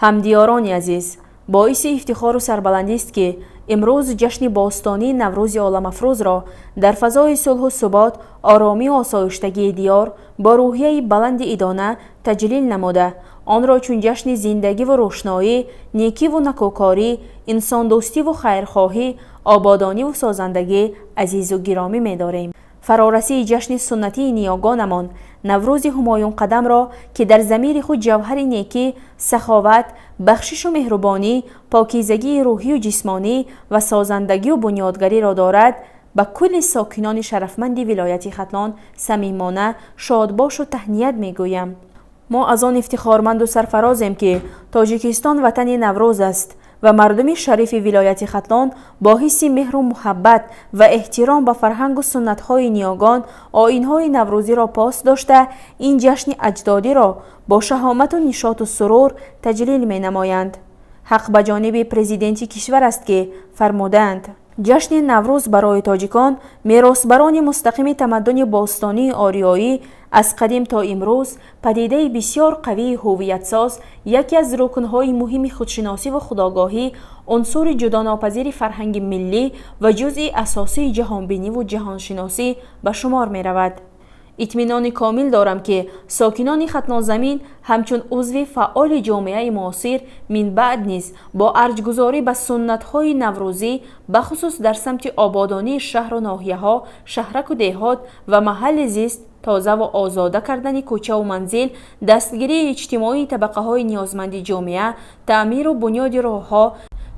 ҳамдиёрони азиз, боиси ифтихору сарбаландист ки имрӯз ҷашни бостонии Наврӯзи Оламафрӯзро дар фазои сулҳу субот, оромию осоиштагии диёр бо рӯҳияи баланди идона таҷлил намуда, онро чун ҷашни зиндагиву рӯшноӣ, некиву накӯкорӣ, инсондӯстиву хайрхоҳӣ, ободониву созандагӣ азизу гиромӣ медорем. фарорасии ҷашни суннатии ниёгонамон, Наврӯзи ҳумоюнқадамро, ки дар замири худ ҷавҳари некӣ, саховат, бахшишу меҳрубонӣ, покизагии рӯҳию ҷисмонӣ ва созандагию бунёдгариро дорад, ба кулли сокинони шарафманди вилояти Хатлон самимона шодбошу таҳният мегӯям. мо аз он ифтихорманду сарфарозем ки Тоҷикистон ватани Наврӯз аст ва мардуми шарифи вилояти Хатлон бо ҳисси меҳру муҳаббат ва эҳтиром ба фарҳангу суннатҳои ниёгон, оинҳои наврӯзиро пос дошта, ин ҷашни аҷдодиро бо шаҳомату нишоту сурур таҷлил менамоянд. ҳақ ба ҷониби президенти кишвар аст ки фармудаанд: ҷашни Наврӯз барои тоҷикон, меросбарони мустақими тамаддуни бостонии ориёӣ, аз қадим то имрӯз падидаи бисёр қавии ҳувиятсоз, яке аз рукнҳои муҳими худшиносиву худогоҳӣ, унсури ҷудонопазири фарҳанги миллӣ ва ҷузъи асосии ҷаҳонбиниву ҷаҳоншиносӣ ба шумор меравад. итминони комил дорам ки сокинони Хатлонзамин ҳамчун узви фаъоли ҷомеаи муосир минбаъд низ бо арҷгузорӣ ба суннатҳои наврӯзӣ, бахусус дар самти ободонии шаҳру ноҳияҳо, шаҳраку деҳот ва маҳалли зист тозаву озода кардани кӯчаву манзил, дастгирии иҷтимоии табақаҳои ниёзманди ҷомеа, таъмиру бунёди роҳҳо,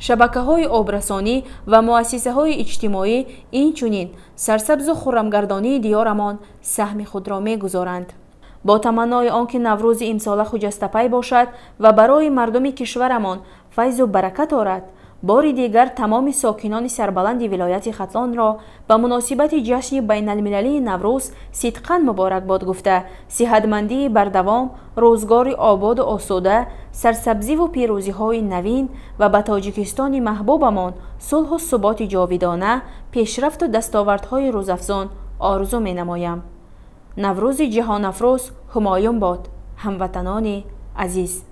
шабакаҳои обрасонӣ ва муассисаҳои иҷтимоӣ, инчунин сарсабзу хуррамгардонии диёрамон саҳми худро мегузоранд. бо таманнои он ки Наврӯзи имсола хуҷастапай бошад ва барои мардуми кишварамон файзу баракат орад, бори дигар тамоми сокинони сарбаланди вилояти Хатлонро ба муносибати ҷашни байналмилалии Наврӯз сидқан муборакбод гуфта, сиҳатмандии бардавом, рӯзгори ободу осуда, сарсабзиву пирӯзиҳои навин ва ба Тоҷикистони маҳбубамон сулҳу суботи ҷовидона, пешрафту дастовардҳои рӯзафзон орзу менамоям. Наврӯзи ҷаҳонафрӯз ҳумоюн бод, ҳамватанони азиз.